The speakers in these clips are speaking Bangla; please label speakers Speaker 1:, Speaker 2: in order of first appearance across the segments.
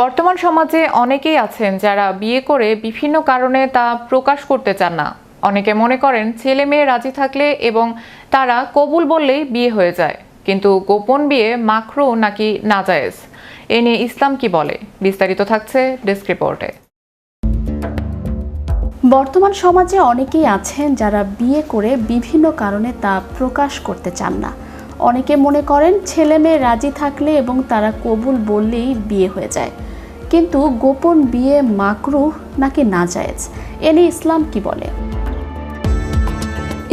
Speaker 1: বর্তমান সমাজে অনেকেই আছেন যারা বিয়ে করে বিভিন্ন কারণে তা প্রকাশ করতে চান না। অনেকে মনে করেন ছেলে মেয়ে রাজি থাকলে এবং তারা কবুল বললেই বিয়ে হয়ে যায়, কিন্তু গোপন বিয়ে মাকরুহ নাকি নাজায়েজ, এ নিয়ে ইসলাম কি বলে, বিস্তারিত থাকছে ডেস্ক রিপোর্টে।
Speaker 2: বর্তমান সমাজে অনেকেই আছেন যারা বিয়ে করে বিভিন্ন কারণে তা প্রকাশ করতে চান না। অনেকে মনে করেন ছেলে মেয়ে রাজি থাকলে এবং তারা কবুল বললেই বিয়ে হয়ে যায়, কিন্তু গোপন বিয়ে মাকরুহ নাকি নাজায়েজ, এ নিয়ে ইসলাম কি বলে।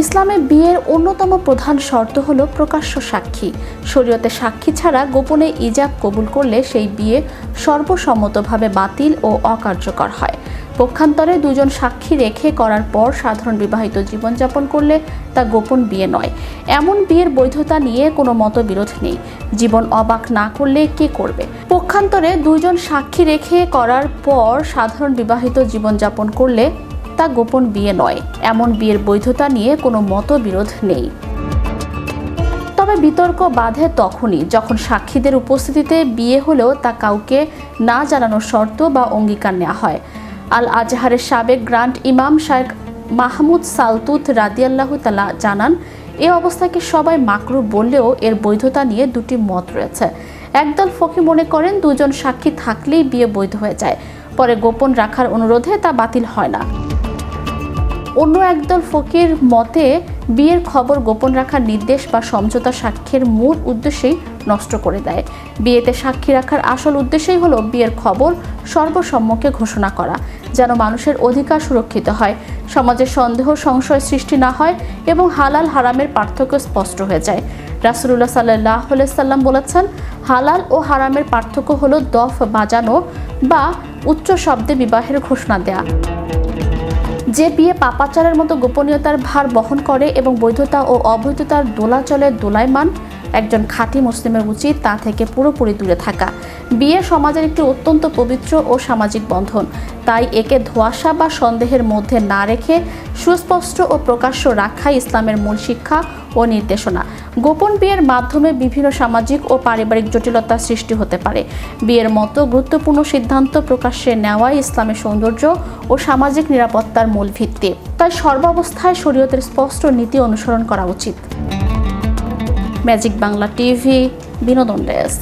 Speaker 2: ইসলামে বিয়ের অন্যতম প্রধান শর্ত হলো প্রকাশ্য সাক্ষী। শরীয়তে সাক্ষী ছাড়া গোপনে ইজাব কবুল করলে সেই বিয়ে সর্বসম্মতভাবে বাতিল ও অকার্যকর হয়। পক্ষান্তরে দুজন সাক্ষী রেখে করার পর সাধারণ বিবাহিত জীবনযাপন করলে তা গোপন বিয়ে নয়। এমন বিয়ের বৈধতা নিয়ে কোনো মতবিরোধ নেই। জীবন অবাক না করলে কে করবে? পক্ষান্তরে দুজন সাক্ষী রেখে করার পর সাধারণ বিবাহিত জীবনযাপন করলে তা গোপন বিয়ে নয়। এমন বিয়ের বৈধতা নিয়ে কোনো মতবিরোধ নেই। তবে বিতর্ক বাধে তখনই যখন সাক্ষীদের উপস্থিতিতে বিয়ে হলেও তা কাউকে না জানানোর শর্ত বা অঙ্গীকার নেওয়া হয়। আল আজহারের সাবেক গ্র্যান্ড ইমাম শায়েখ মাহমুদ সালতুত রাদিয়াল্লাহু তাআলা জানান, এ অবস্থাকে সবাই মাকরুহ বললেও এর বৈধতা নিয়ে দুটি মত রয়েছে। একদল ফকি মনে করেন দুজন সাক্ষী থাকলেই বিয়ে বৈধ হয়ে যায়, পরে গোপন রাখার অনুরোধে তা বাতিল হয় না। অন্য একদল ফকির মতে বিয়ের খবর গোপন রাখার নির্দেশ বা সমঝোতা সাক্ষীর মূল উদ্দেশ্যেই নষ্ট করে দেয়। বিয়েতে সাক্ষী রাখার আসল উদ্দেশ্যই হলো বিয়ের খবর সর্বসম্মুখে ঘোষণা করা, যেন মানুষের অধিকার সুরক্ষিত হয়, সমাজে সন্দেহ সংশয় সৃষ্টি না হয় এবং হালাল হারামের পার্থক্য স্পষ্ট হয়ে যায়। রাসূলুল্লাহ সাল্লাল্লাহু আলাইহি সাল্লাম বলেছেন, হালাল ও হারামের পার্থক্য হলো দফ বাজানো বা উচ্চ শব্দে বিবাহের ঘোষণা দেয়া। যে বিয়ে পাপাচারের মতো গোপনীয়তার ভার বহন করে এবং বৈধতা ও অবৈধতার দোলাচলে দোলায়মান, একজন খাঁটি মুসলিমের উচিত তা থেকে পুরোপুরি দূরে থাকা। বিয়ে সমাজের একটি অত্যন্ত পবিত্র ও সামাজিক বন্ধন, তাই একে ধোঁয়াশা বা সন্দেহের মধ্যে না রেখে সুস্পষ্ট ও প্রকাশ্য রাখাই ইসলামের মূল শিক্ষা ও নির্দেশনা। গোপন বিয়ের মাধ্যমে বিভিন্ন সামাজিক ও পারিবারিক জটিলতা সৃষ্টি হতে পারে। বিয়ের মতো গুরুত্বপূর্ণ সিদ্ধান্ত প্রকাশ্যে নেওয়াই ইসলামের সৌন্দর্য ও সামাজিক নিরাপত্তার মূল ভিত্তি। তাই সর্বাবস্থায় শরীয়তের স্পষ্ট নীতি অনুসরণ করা উচিত। ম্যাজিক বাংলা টিভি, বিনোদন ডেস্ক।